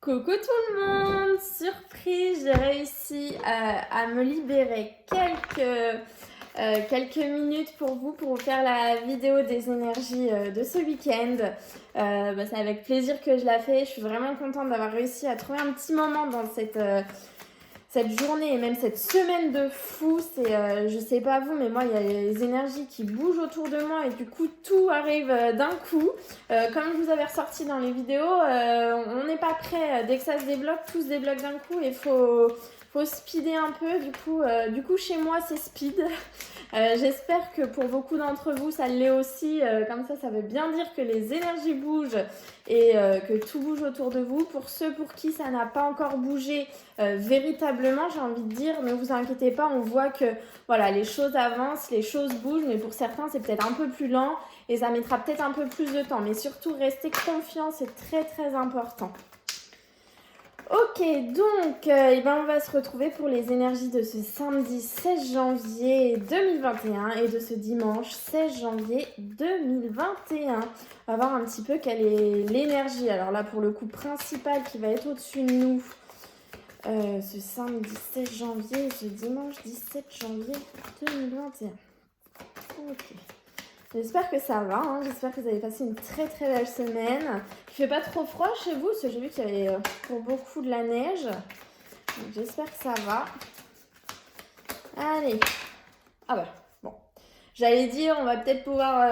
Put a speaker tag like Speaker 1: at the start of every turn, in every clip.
Speaker 1: Coucou tout le monde! Surprise, j'ai réussi à me libérer quelques minutes pour vous faire la vidéo des énergies de ce week-end. C'est avec plaisir que je la fais. Je suis vraiment contente d'avoir réussi à trouver un petit moment dans cette journée et même cette semaine de fou. Je sais pas vous, mais moi il y a les énergies qui bougent autour de moi et du coup tout arrive d'un coup. Comme je vous avais ressorti dans les vidéos, on n'est pas prêt. Dès que ça se débloque, tout se débloque d'un coup et faut speeder un peu. Du coup chez moi c'est speed. J'espère que pour beaucoup d'entre vous ça l'est aussi. Comme ça veut bien dire que les énergies bougent et que tout bouge autour de vous. Pour ceux pour qui ça n'a pas encore bougé véritablement, j'ai envie de dire, ne vous inquiétez pas, on voit que voilà, les choses avancent, les choses bougent, mais pour certains c'est peut-être un peu plus lent et ça mettra peut-être un peu plus de temps. Mais surtout, restez confiants, c'est très très important. Ok, donc on va se retrouver pour les énergies de ce samedi 16 janvier 2021 et de ce dimanche 16 janvier 2021. On va voir un petit peu quelle est l'énergie. Alors là, pour le coup, principal qui va être au-dessus de nous ce samedi 16 janvier et ce dimanche 17 janvier 2021. Ok. J'espère que ça va, hein. J'espère que vous avez passé une très très belle semaine. Il fait pas trop froid chez vous, parce que j'ai vu qu'il y avait pour beaucoup de la neige. Donc j'espère que ça va. Allez. Ah bah, bon. J'allais dire, on va peut-être pouvoir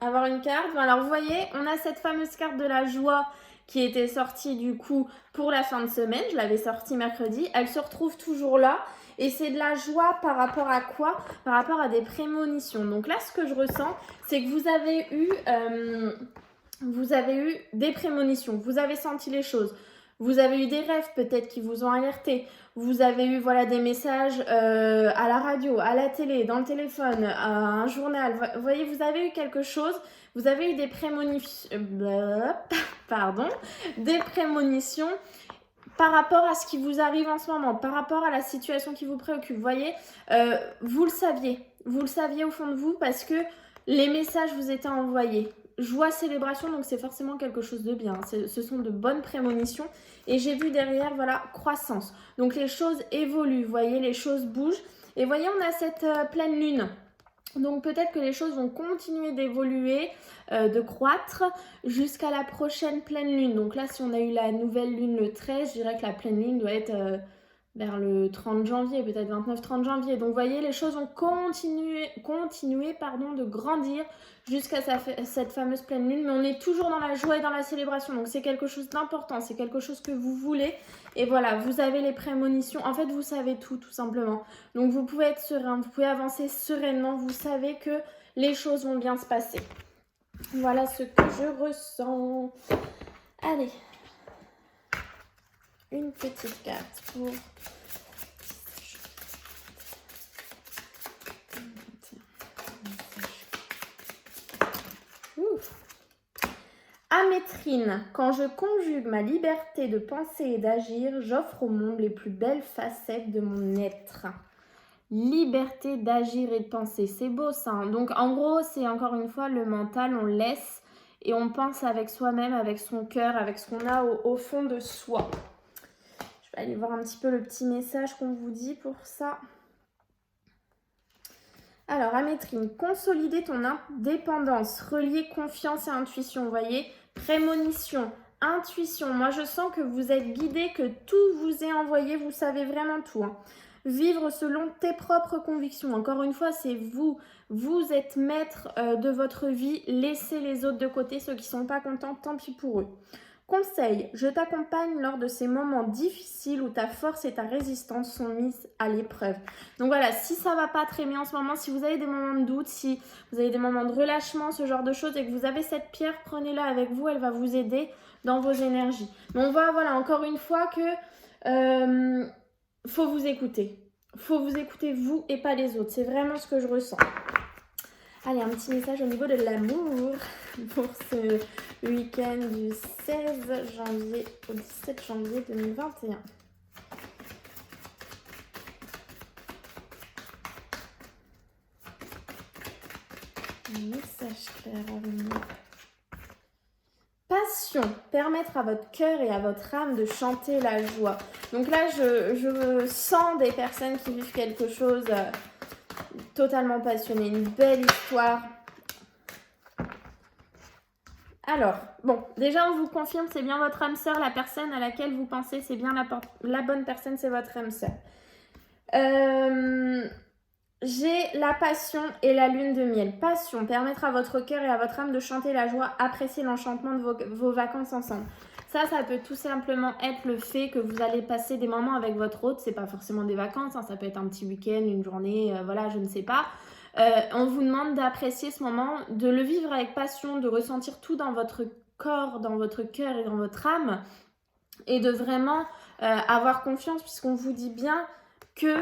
Speaker 1: avoir une carte. Bon, alors vous voyez, on a cette fameuse carte de la joie qui était sortie du coup pour la fin de semaine. Je l'avais sortie mercredi. Elle se retrouve toujours là. Et c'est de la joie par rapport à quoi? Par rapport à des prémonitions. Donc là, ce que je ressens, c'est que vous avez eu des prémonitions. Vous avez senti les choses. Vous avez eu des rêves peut-être qui vous ont alerté. Vous avez eu des messages à la radio, à la télé, dans le téléphone, à un journal. Vous voyez, vous avez eu quelque chose. Vous avez eu des prémonitions. Pardon. Des prémonitions par rapport à ce qui vous arrive en ce moment, par rapport à la situation qui vous préoccupe. Vous voyez, vous le saviez au fond de vous parce que les messages vous étaient envoyés. Joie, célébration, donc c'est forcément quelque chose de bien. Ce sont de bonnes prémonitions. Et j'ai vu derrière, croissance. Donc les choses évoluent, vous voyez, les choses bougent. Et vous voyez, on a cette pleine lune. Donc peut-être que les choses vont continuer d'évoluer, de croître jusqu'à la prochaine pleine lune. Donc là, si on a eu la nouvelle lune le 13, je dirais que la pleine lune doit être vers le 30 janvier, peut-être 29-30 janvier. Donc vous voyez, les choses vont continuer de grandir jusqu'à cette fameuse pleine lune. Mais on est toujours dans la joie et dans la célébration. Donc c'est quelque chose d'important, c'est quelque chose que vous voulez. Et voilà, vous avez les prémonitions. En fait, vous savez tout simplement. Donc vous pouvez être serein, vous pouvez avancer sereinement. Vous savez que les choses vont bien se passer. Voilà ce que je ressens. Allez. Une petite carte pour... Ouf. Amétrine, quand je conjugue ma liberté de penser et d'agir, j'offre au monde les plus belles facettes de mon être. Liberté d'agir et de penser, c'est beau ça. Hein. Donc en gros, c'est encore une fois le mental, on laisse et on pense avec soi-même, avec son cœur, avec ce qu'on a au fond de soi. Je vais aller voir un petit peu le petit message qu'on vous dit pour ça. Alors, Amétrine, consolider ton indépendance, relier confiance et intuition, vous voyez, prémonition, intuition. Moi, je sens que vous êtes guidé, que tout vous est envoyé, vous savez vraiment tout. Hein. Vivre selon tes propres convictions. Encore une fois, c'est vous. Vous êtes maître de votre vie. Laissez les autres de côté. Ceux qui ne sont pas contents, tant pis pour eux. Conseil, je t'accompagne lors de ces moments difficiles où ta force et ta résistance sont mises à l'épreuve. Donc voilà, si ça va pas très bien en ce moment, si vous avez des moments de doute, si vous avez des moments de relâchement, ce genre de choses, et que vous avez cette pierre, prenez-la avec vous, elle va vous aider dans vos énergies. Mais on voit, encore une fois que faut vous écouter. Faut vous écouter vous et pas les autres. C'est vraiment ce que je ressens. Allez, un petit message au niveau de l'amour pour ce week-end du 16 janvier au 17 janvier 2021. Un message clair à venir. passion, permettre à votre cœur et à votre âme de chanter la joie. Donc là, je sens des personnes qui vivent quelque chose totalement passionné, une belle histoire. Alors, bon, déjà on vous confirme, c'est bien votre âme sœur, la personne à laquelle vous pensez, c'est bien la bonne personne, c'est votre âme sœur. J'ai la passion et la lune de miel. Passion, permettre à votre cœur et à votre âme de chanter la joie, apprécier l'enchantement de vos vacances ensemble. Ça peut tout simplement être le fait que vous allez passer des moments avec votre hôte. C'est pas forcément des vacances, hein, ça peut être un petit week-end, une journée, voilà, je ne sais pas. On vous demande d'apprécier ce moment, de le vivre avec passion, de ressentir tout dans votre corps, dans votre cœur et dans votre âme, et de vraiment avoir confiance, puisqu'on vous dit bien que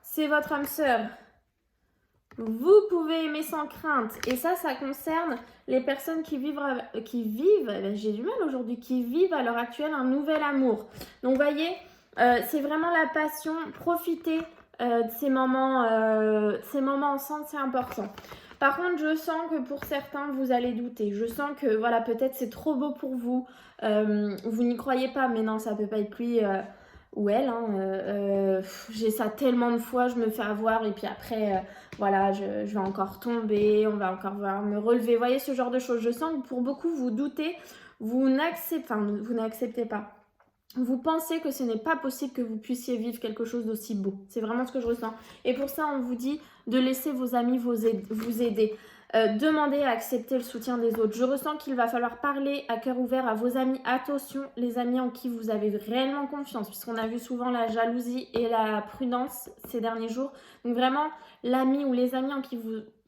Speaker 1: c'est votre âme sœur. Vous pouvez aimer sans crainte. Et ça concerne les personnes qui vivent, j'ai du mal aujourd'hui, qui vivent à l'heure actuelle un nouvel amour. Donc, vous voyez, c'est vraiment la passion. Profitez de ces moments ensemble, c'est important. Par contre, je sens que pour certains, vous allez douter. Je sens que, voilà, peut-être c'est trop beau pour vous. Vous n'y croyez pas, mais non, ça peut pas être lui ou elle. J'ai ça tellement de fois, je me fais avoir et puis après, voilà, je vais encore tomber, on va encore voir me relever. Vous voyez, ce genre de choses. Je sens que pour beaucoup, vous doutez, vous n'acceptez pas. Vous pensez que ce n'est pas possible que vous puissiez vivre quelque chose d'aussi beau. C'est vraiment ce que je ressens. Et pour ça, on vous dit de laisser vos amis vous aider. Demandez à accepter le soutien des autres. Je ressens qu'il va falloir parler à cœur ouvert à vos amis. Attention, les amis en qui vous avez réellement confiance, puisqu'on a vu souvent la jalousie et la prudence ces derniers jours. Donc vraiment, l'ami ou les amis en qui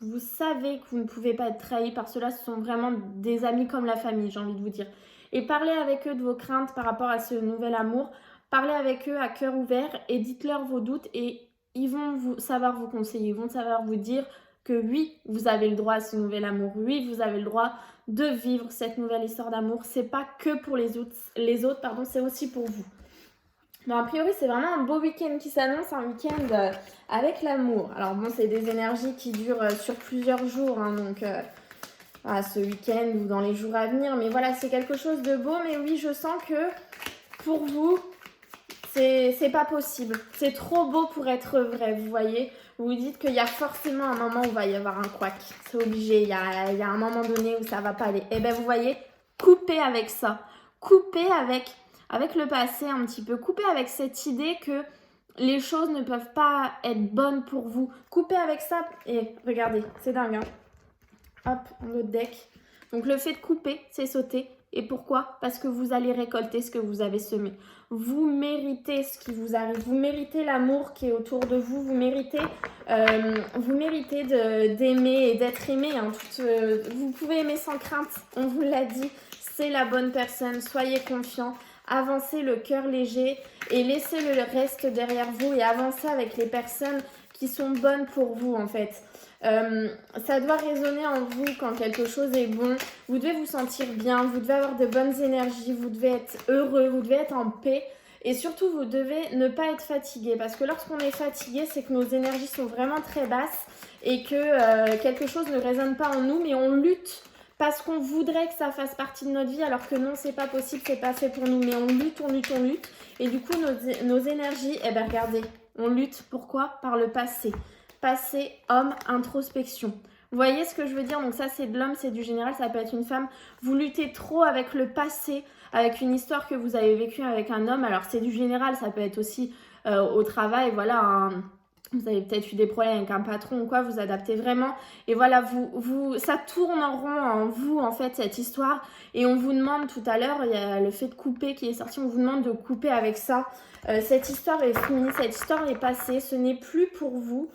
Speaker 1: vous savez que vous ne pouvez pas être trahi par cela, ce sont vraiment des amis comme la famille, j'ai envie de vous dire. Et parlez avec eux de vos craintes par rapport à ce nouvel amour. Parlez avec eux à cœur ouvert et dites-leur vos doutes et ils vont savoir vous conseiller. Ils vont savoir vous dire que oui, vous avez le droit à ce nouvel amour. Oui, vous avez le droit de vivre cette nouvelle histoire d'amour. C'est pas que pour les autres, c'est aussi pour vous. Bon, a priori, c'est vraiment un beau week-end qui s'annonce, un week-end avec l'amour. Alors bon, c'est des énergies qui durent sur plusieurs jours, donc... ce week-end ou dans les jours à venir. Mais voilà, c'est quelque chose de beau. Mais oui, je sens que pour vous, c'est pas possible. C'est trop beau pour être vrai, vous voyez. Vous vous dites qu'il y a forcément un moment où il va y avoir un couac. C'est obligé. Il y a un moment donné où ça va pas aller. Et bien, vous voyez, coupez avec ça. Coupez avec le passé un petit peu. Coupez avec cette idée que les choses ne peuvent pas être bonnes pour vous. Coupez avec ça. Et regardez, c'est dingue, hein. Hop, l'autre deck. Donc le fait de couper, c'est sauter. Et pourquoi? Parce que vous allez récolter ce que vous avez semé. Vous méritez ce qui vous arrive. Vous méritez l'amour qui est autour de vous. Vous méritez d'aimer et d'être aimé. Vous pouvez aimer sans crainte. On vous l'a dit. C'est la bonne personne. Soyez confiants. Avancez le cœur léger et laissez le reste derrière vous et avancez avec les personnes qui sont bonnes pour vous en fait. Ça doit résonner en vous quand quelque chose est bon. Vous devez vous sentir bien, vous devez avoir de bonnes énergies, vous devez être heureux, vous devez être en paix. Et surtout, vous devez ne pas être fatigué. Parce que lorsqu'on est fatigué, c'est que nos énergies sont vraiment très basses et que quelque chose ne résonne pas en nous, mais on lutte parce qu'on voudrait que ça fasse partie de notre vie, alors que non, c'est pas possible, c'est pas fait pour nous. Mais on lutte. Et du coup, nos énergies, regardez, on lutte. Pourquoi? Par le passé. Passé, homme, introspection. Vous voyez ce que je veux dire? Donc ça, c'est de l'homme, c'est du général, ça peut être une femme. Vous luttez trop avec le passé, avec une histoire que vous avez vécue avec un homme. Alors c'est du général, ça peut être aussi au travail, voilà, vous avez peut-être eu des problèmes avec un patron ou quoi, vous adaptez vraiment. Et voilà, ça tourne en rond en vous, en fait, cette histoire. Et on vous demande tout à l'heure, il y a le fait de couper qui est sorti, on vous demande de couper avec ça. Cette histoire est finie, cette histoire est passée, ce n'est plus pour vous.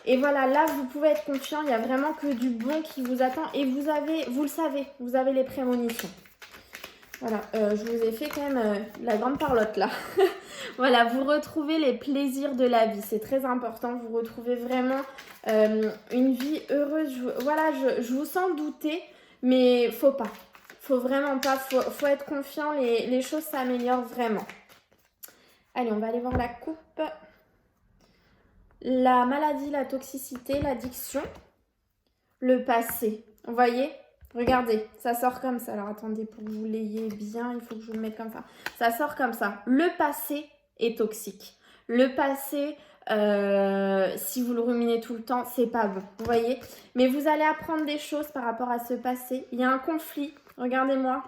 Speaker 1: Et voilà, là, vous pouvez être confiant, il n'y a vraiment que du bon qui vous attend. Et vous le savez, vous avez les prémonitions. Voilà, je vous ai fait quand même la grande parlotte là. Voilà, vous retrouvez les plaisirs de la vie, c'est très important. Vous retrouvez vraiment une vie heureuse. Je vous sens douter, mais faut pas. Faut vraiment pas, faut être confiant, les choses s'améliorent vraiment. Allez, on va aller voir la coupe. La maladie, la toxicité, l'addiction, le passé. Vous voyez, Regardez, ça sort comme ça. Alors attendez, pour que vous l'ayez bien, il faut que je vous le mette comme ça. Ça sort comme ça. Le passé est toxique. Le passé, si vous le ruminez tout le temps, c'est pas bon. Vous voyez? Mais vous allez apprendre des choses par rapport à ce passé. Il y a un conflit. Regardez-moi.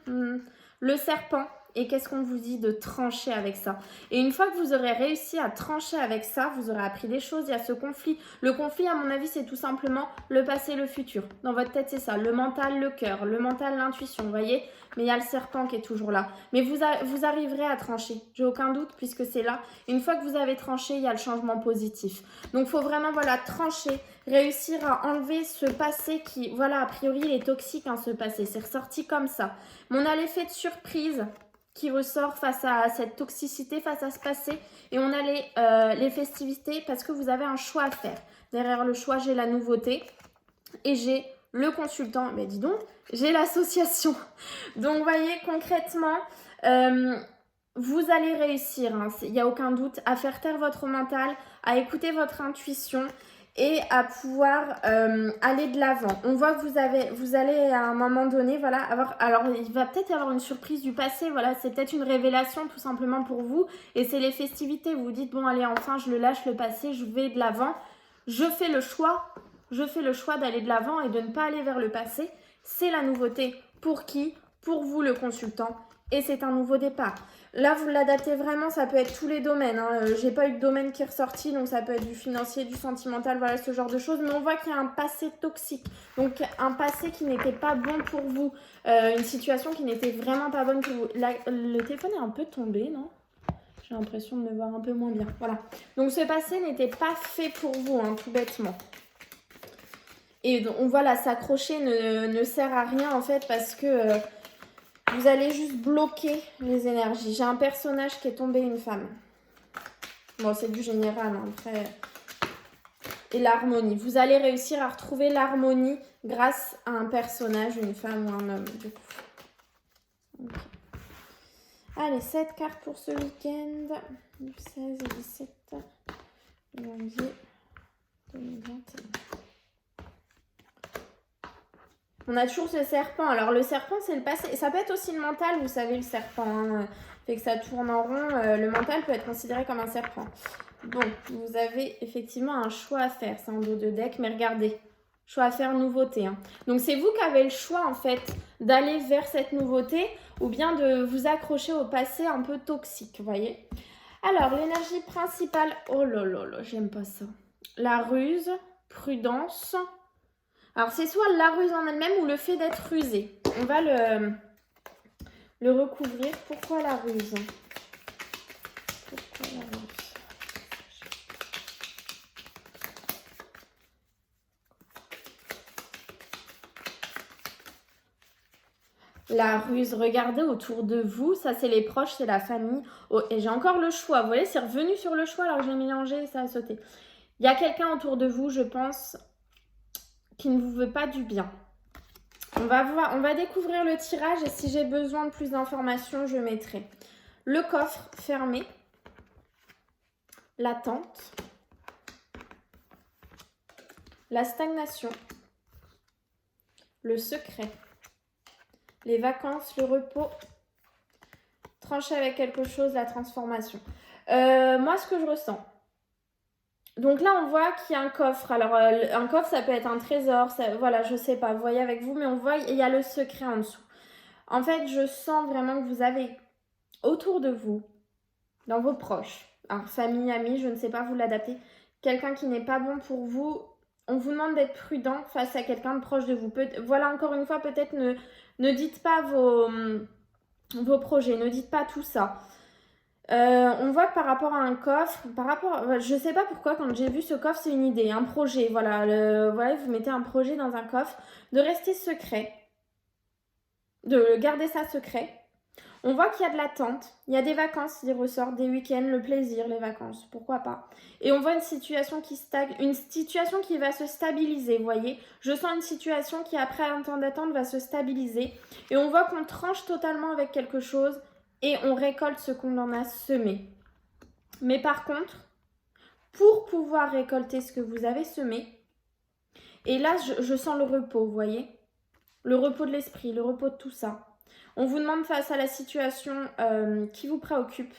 Speaker 1: Le serpent. Et qu'est-ce qu'on vous dit de trancher avec ça? Et une fois que vous aurez réussi à trancher avec ça, vous aurez appris des choses. Il y a ce conflit. Le conflit, à mon avis, c'est tout simplement le passé, le futur. Dans votre tête, c'est ça. Le mental, le cœur. Le mental, l'intuition. Vous voyez? Mais il y a le serpent qui est toujours là. Mais vous arriverez à trancher. J'ai aucun doute puisque c'est là. Une fois que vous avez tranché, il y a le changement positif. Donc, il faut vraiment, voilà, trancher. Réussir à enlever ce passé qui, voilà, a priori, il est toxique, hein, ce passé. C'est ressorti comme ça. Mais on a l'effet de surprise qui ressort face à cette toxicité, face à ce passé. Et on a les festivités parce que vous avez un choix à faire. Derrière le choix, j'ai la nouveauté et j'ai le consultant. Mais dis donc, j'ai l'association. Donc, vous voyez, concrètement, vous allez réussir, hein, il n'y a aucun doute, à faire taire votre mental, à écouter votre intuition et à pouvoir aller de l'avant. On voit que vous allez à un moment donné, voilà, alors il va peut-être y avoir une surprise du passé, voilà, c'est peut-être une révélation tout simplement pour vous, et c'est les festivités, vous vous dites, bon allez, enfin je le lâche le passé, je vais de l'avant, je fais le choix d'aller de l'avant et de ne pas aller vers le passé, c'est la nouveauté. Pour qui? Pour vous le consultant, et c'est un nouveau départ. Là, vous l'adaptez vraiment, ça peut être tous les domaines. Hein. J'ai pas eu de domaine qui est ressorti, donc ça peut être du financier, du sentimental, voilà ce genre de choses. Mais on voit qu'il y a un passé toxique, donc un passé qui n'était pas bon pour vous, une situation qui n'était vraiment pas bonne pour vous. Le téléphone est un peu tombé, non? J'ai l'impression de me voir un peu moins bien. Voilà. Donc ce passé n'était pas fait pour vous, hein, tout bêtement. Et donc, on voit là, s'accrocher ne sert à rien en fait parce que... vous allez juste bloquer les énergies. J'ai un personnage qui est tombé, une femme. Bon, c'est du général, hein, après. Et l'harmonie. Vous allez réussir à retrouver l'harmonie grâce à un personnage, une femme ou un homme, du coup. Okay. Allez, 7 cartes pour ce week-end. Du 16 et 17 janvier 2021. On a toujours ce serpent. Alors, le serpent, c'est le passé. Ça peut être aussi le mental, vous savez, le serpent. Hein, fait que ça tourne en rond. Le mental peut être considéré comme un serpent. Donc, vous avez effectivement un choix à faire. C'est en dos de deck, mais regardez. Choix à faire, nouveauté. Hein. Donc, c'est vous qui avez le choix, en fait, d'aller vers cette nouveauté ou bien de vous accrocher au passé un peu toxique, vous voyez. Alors, l'énergie principale... Oh là là là, j'aime pas ça. La ruse, prudence... Alors, c'est soit la ruse en elle-même ou le fait d'être rusé. On va le recouvrir. Pourquoi la ruse? Pourquoi la ruse? La ruse, regardez autour de vous. Ça, c'est les proches, c'est la famille. Oh, et j'ai encore le choix. Vous voyez, c'est revenu sur le choix alors que j'ai mélangé et ça a sauté. Il y a quelqu'un autour de vous, je pense, qui ne vous veut pas du bien. On va découvrir le tirage et si j'ai besoin de plus d'informations, je mettrai le coffre fermé, l'attente, la stagnation, le secret, les vacances, le repos, trancher avec quelque chose, la transformation. Moi, ce que je ressens. Donc là, on voit qu'il y a un coffre. Alors, un coffre, ça peut être un trésor. Ça, voilà, je sais pas, vous voyez avec vous, mais on voit, il y a le secret en dessous. En fait, je sens vraiment que vous avez autour de vous, dans vos proches, alors famille, amis, je ne sais pas, vous l'adaptez, quelqu'un qui n'est pas bon pour vous, on vous demande d'être prudent face à quelqu'un de proche de vous. Voilà, encore une fois, peut-être ne dites pas vos projets, ne dites pas tout ça. On voit que par rapport à un coffre, je sais pas pourquoi quand j'ai vu ce coffre, c'est une idée, un projet, voilà, voilà, vous mettez un projet dans un coffre, de rester secret, de garder ça secret. On voit qu'il y a de l'attente, il y a des vacances qui ressortent, des week-ends, le plaisir, les vacances, pourquoi pas. Et on voit une situation qui stagne, une situation qui va se stabiliser, vous voyez. Je sens une situation qui, après un temps d'attente, va se stabiliser. Et on voit qu'on tranche totalement avec quelque chose et on récolte ce qu'on en a semé. Mais par contre, pour pouvoir récolter ce que vous avez semé, et là, je sens le repos, vous voyez. le repos de l'esprit, le repos de tout ça. On vous demande face à la situation qui vous préoccupe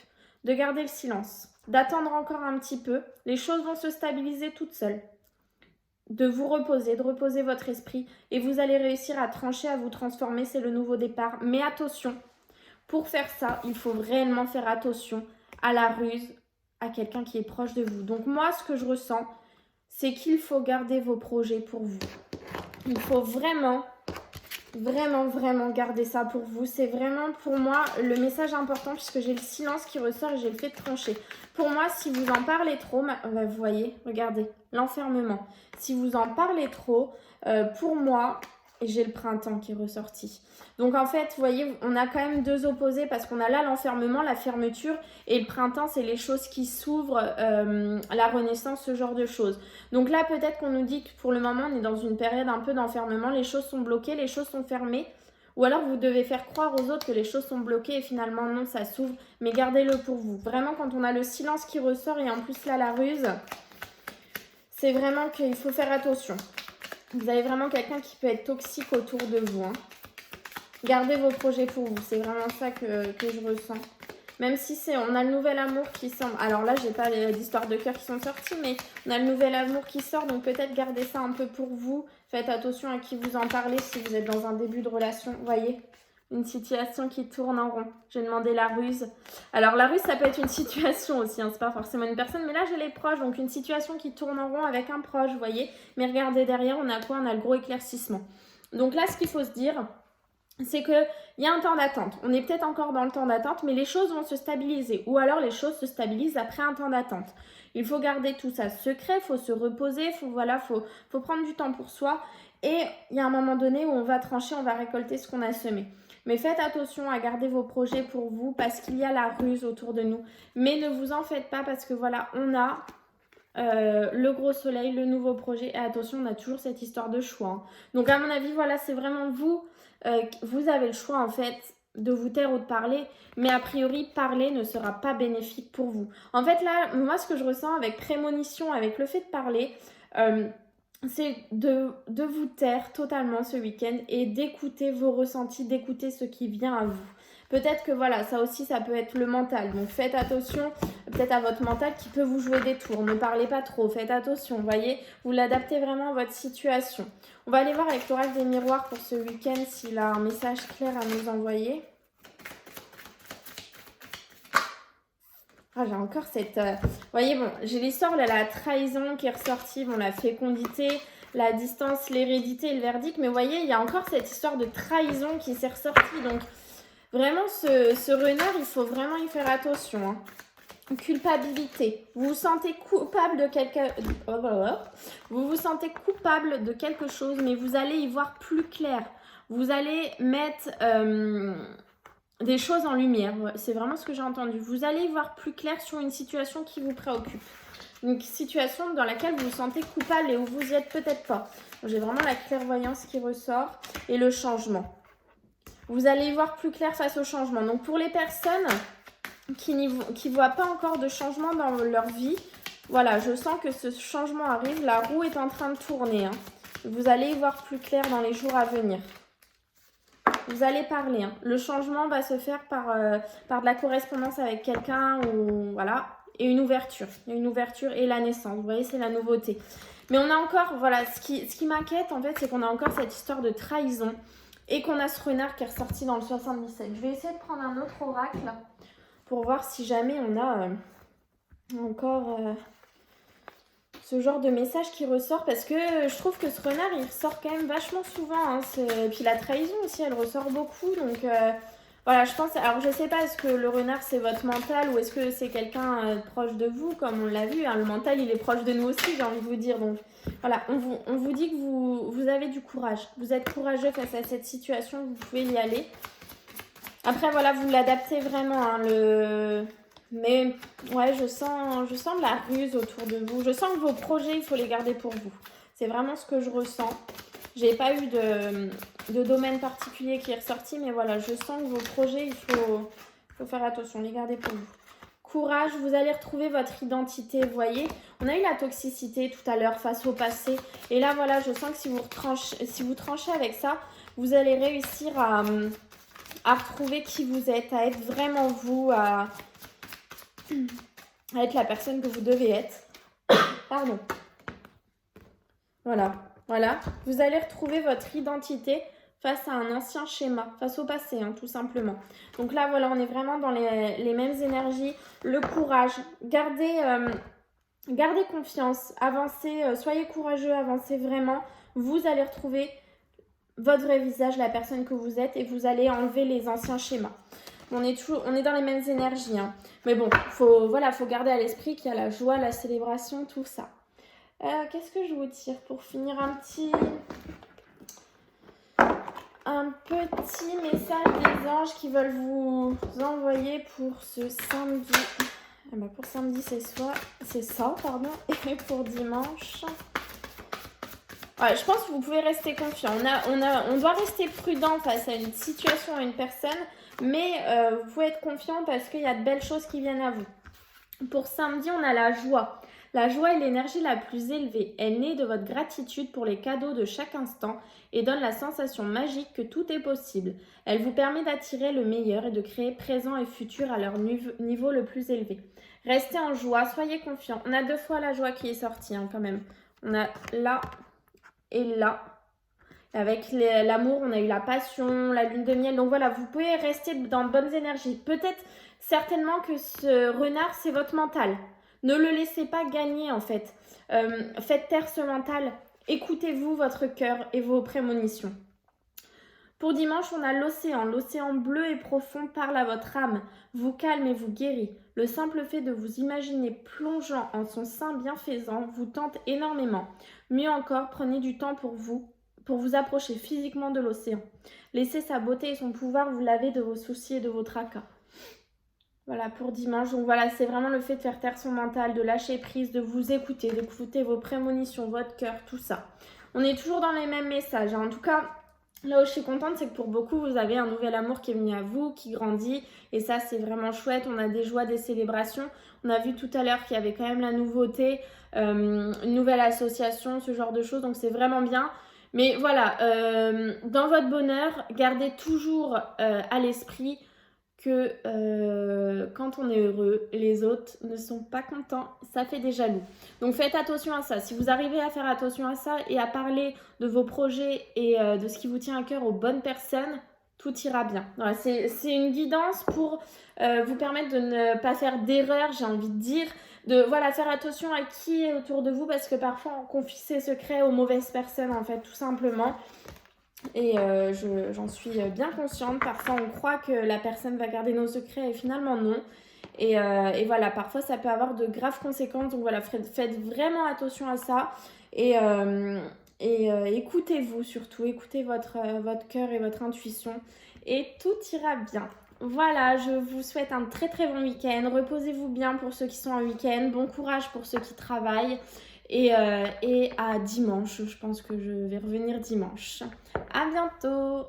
Speaker 1: de garder le silence, d'attendre encore un petit peu. Les choses vont se stabiliser toutes seules. De vous reposer, de reposer votre esprit et vous allez réussir à trancher, à vous transformer, c'est le nouveau départ. Mais attention, pour faire ça, il faut réellement faire attention à la ruse, à quelqu'un qui est proche de vous. Donc moi, ce que je ressens, c'est qu'il faut garder vos projets pour vous. Il faut vraiment garder ça pour vous. C'est vraiment pour moi le message important puisque j'ai le silence qui ressort et j'ai le fait de trancher. Pour moi, si vous en parlez trop, vous voyez, regardez, l'enfermement. Si vous en parlez trop, pour moi, j'ai le printemps qui est ressorti. Donc en fait, vous voyez, on a quand même deux opposés parce qu'on a là l'enfermement, la fermeture et le printemps, c'est les choses qui s'ouvrent, la renaissance, ce genre de choses. Donc là, peut-être qu'on nous dit que pour le moment, on est dans une période un peu d'enfermement, les choses sont bloquées, les choses sont fermées. Ou alors vous devez faire croire aux autres que les choses sont bloquées et finalement non, ça s'ouvre. Mais gardez-le pour vous. Vraiment, quand on a le silence qui ressort et en plus là, la ruse, c'est vraiment qu'il faut faire attention. Vous avez vraiment quelqu'un qui peut être toxique autour de vous. Hein. Gardez vos projets pour vous. C'est vraiment ça que je ressens. Même si on a le nouvel amour qui sort. Alors là, j'ai pas d'histoires de cœur qui sont sorties, mais on a le nouvel amour qui sort. Donc peut-être gardez ça un peu pour vous. Faites attention à qui vous en parlez si vous êtes dans un début de relation. Vous voyez, une situation qui tourne en rond. J'ai demandé la ruse. Alors la ruse, ça peut être une situation aussi. Hein. C'est pas forcément une personne, mais là, j'ai les proches. Donc une situation qui tourne en rond avec un proche, vous voyez. Mais regardez derrière, on a quoi? On a le gros éclaircissement. Donc là, ce qu'il faut se dire, c'est qu'il y a un temps d'attente. On est peut-être encore dans le temps d'attente, mais les choses vont se stabiliser. Ou alors les choses se stabilisent après un temps d'attente. Il faut garder tout ça secret, il faut se reposer, faut prendre du temps pour soi. Et il y a un moment donné où on va trancher, on va récolter ce qu'on a semé. Mais faites attention à garder vos projets pour vous parce qu'il y a la ruse autour de nous. Mais ne vous en faites pas parce que voilà, on a le gros soleil, le nouveau projet. Et attention, on a toujours cette histoire de choix. Hein. Donc à mon avis, voilà, c'est vraiment vous. Vous avez le choix en fait de vous taire ou de parler, mais a priori parler ne sera pas bénéfique pour vous. En fait là, moi ce que je ressens avec prémonition, avec le fait de parler, c'est de vous taire totalement ce week-end et d'écouter vos ressentis, d'écouter ce qui vient à vous. Peut-être que voilà, ça aussi, ça peut être le mental. Donc faites attention peut-être à votre mental qui peut vous jouer des tours. Ne parlez pas trop, faites attention, vous voyez. Vous l'adaptez vraiment à votre situation. On va aller voir avec l'oracle des miroirs pour ce week-end s'il a un message clair à nous envoyer. Ah, j'ai encore cette... Vous voyez, bon, j'ai l'histoire de la trahison qui est ressortie, bon, la fécondité, la distance, l'hérédité et le verdict. Mais vous voyez, il y a encore cette histoire de trahison qui s'est ressortie. Donc, vraiment, ce renard, il faut vraiment y faire attention. Hein. Culpabilité. Vous vous sentez coupable de Vous vous sentez coupable de quelque chose, mais vous allez y voir plus clair. Vous allez mettre... des choses en lumière, c'est vraiment ce que j'ai entendu. Vous allez voir plus clair sur une situation qui vous préoccupe. Une situation dans laquelle vous vous sentez coupable et où vous n'y êtes peut-être pas. J'ai vraiment la clairvoyance qui ressort et le changement. Vous allez y voir plus clair face au changement. Donc pour les personnes qui ne voient pas encore de changement dans leur vie, voilà, je sens que ce changement arrive. La roue est en train de tourner. Hein. Vous allez y voir plus clair dans les jours à venir. Vous allez parler. Hein. Le changement va se faire par de la correspondance avec quelqu'un ou voilà, et une ouverture. Une ouverture et la naissance. Vous voyez, c'est la nouveauté. Mais on a encore, voilà, ce qui m'inquiète en fait, c'est qu'on a encore cette histoire de trahison et qu'on a ce renard qui est ressorti dans le 77. Je vais essayer de prendre un autre oracle pour voir si jamais on a encore ce genre de message qui ressort parce que je trouve que ce renard il ressort quand même vachement souvent hein, et puis la trahison aussi elle ressort beaucoup donc voilà je pense, alors je sais pas est-ce que le renard c'est votre mental ou est-ce que c'est quelqu'un proche de vous comme on l'a vu hein, le mental il est proche de nous aussi j'ai envie de vous dire donc voilà on vous dit que vous avez du courage, vous êtes courageux face à cette situation, vous pouvez y aller après voilà vous l'adaptez vraiment hein, mais ouais, je sens de la ruse autour de vous. Je sens que vos projets, il faut les garder pour vous. C'est vraiment ce que je ressens. J'ai pas eu de domaine particulier qui est ressorti, mais voilà, je sens que vos projets, il faut faire attention, les garder pour vous. Courage, vous allez retrouver votre identité, vous voyez. On a eu la toxicité tout à l'heure face au passé. Et là, voilà, je sens que si vous tranchez avec ça, vous allez réussir à retrouver qui vous êtes, à être vraiment vous, à être la personne que vous devez être. Pardon. Voilà. Vous allez retrouver votre identité face à un ancien schéma, face au passé, hein, tout simplement. Donc là, voilà, on est vraiment dans les mêmes énergies. Le courage. Gardez confiance. Avancez. Soyez courageux. Avancez vraiment. Vous allez retrouver votre vrai visage, la personne que vous êtes, et vous allez enlever les anciens schémas. On est dans les mêmes énergies, hein. Mais bon, faut garder à l'esprit qu'il y a la joie, la célébration, tout ça. Qu'est-ce que je vous tire pour finir? Un petit message des anges qui veulent vous envoyer pour ce samedi. Pour samedi, c'est ça, pardon. Et pour dimanche... Ouais, je pense que vous pouvez rester confiant. On doit rester prudent face à une situation, à une personne, mais vous pouvez être confiant parce qu'il y a de belles choses qui viennent à vous. Pour samedi, on a la joie. La joie est l'énergie la plus élevée. Elle naît de votre gratitude pour les cadeaux de chaque instant et donne la sensation magique que tout est possible. Elle vous permet d'attirer le meilleur et de créer présent et futur à leur niveau le plus élevé. Restez en joie, soyez confiants. On a 2 fois la joie qui est sortie, hein, quand même. On a là et là. Avec l'amour, on a eu la passion, la lune de miel. Donc voilà, vous pouvez rester dans de bonnes énergies. Peut-être, certainement que ce renard, c'est votre mental. Ne le laissez pas gagner, en fait. Faites taire ce mental. Écoutez-vous, votre cœur et vos prémonitions. Pour dimanche, on a l'océan. L'océan bleu et profond parle à votre âme, vous calme et vous guérit. Le simple fait de vous imaginer plongeant en son sein bienfaisant vous tente énormément. Mieux encore, prenez du temps pour vous approcher physiquement de l'océan. Laissez sa beauté et son pouvoir vous laver de vos soucis et de vos tracas. Voilà pour dimanche. Donc voilà, c'est vraiment le fait de faire taire son mental, de lâcher prise, de vous écouter, d'écouter vos prémonitions, votre cœur, tout ça. On est toujours dans les mêmes messages, hein. En tout cas, là où je suis contente, c'est que pour beaucoup, vous avez un nouvel amour qui est venu à vous, qui grandit. Et ça, c'est vraiment chouette. On a des joies, des célébrations. On a vu tout à l'heure qu'il y avait quand même la nouveauté, une nouvelle association, ce genre de choses. Donc c'est vraiment bien. Mais voilà, dans votre bonheur, gardez toujours à l'esprit que quand on est heureux, les autres ne sont pas contents, ça fait des jaloux. Donc faites attention à ça. Si vous arrivez à faire attention à ça et à parler de vos projets et de ce qui vous tient à cœur aux bonnes personnes, tout ira bien. Voilà, c'est une guidance pour vous permettre de ne pas faire d'erreurs, j'ai envie de dire. De faire attention à qui est autour de vous parce que parfois on confie ses secrets aux mauvaises personnes, en fait, tout simplement. Et j'en suis bien consciente. Parfois, on croit que la personne va garder nos secrets et finalement non. Et voilà, parfois, ça peut avoir de graves conséquences. Donc voilà, faites vraiment attention à ça. Et écoutez-vous surtout. Écoutez votre cœur et votre intuition. Et tout ira bien. Voilà, je vous souhaite un très très bon week-end. Reposez-vous bien pour ceux qui sont en week-end. Bon courage pour ceux qui travaillent. Et à dimanche, je pense que je vais revenir dimanche. À bientôt!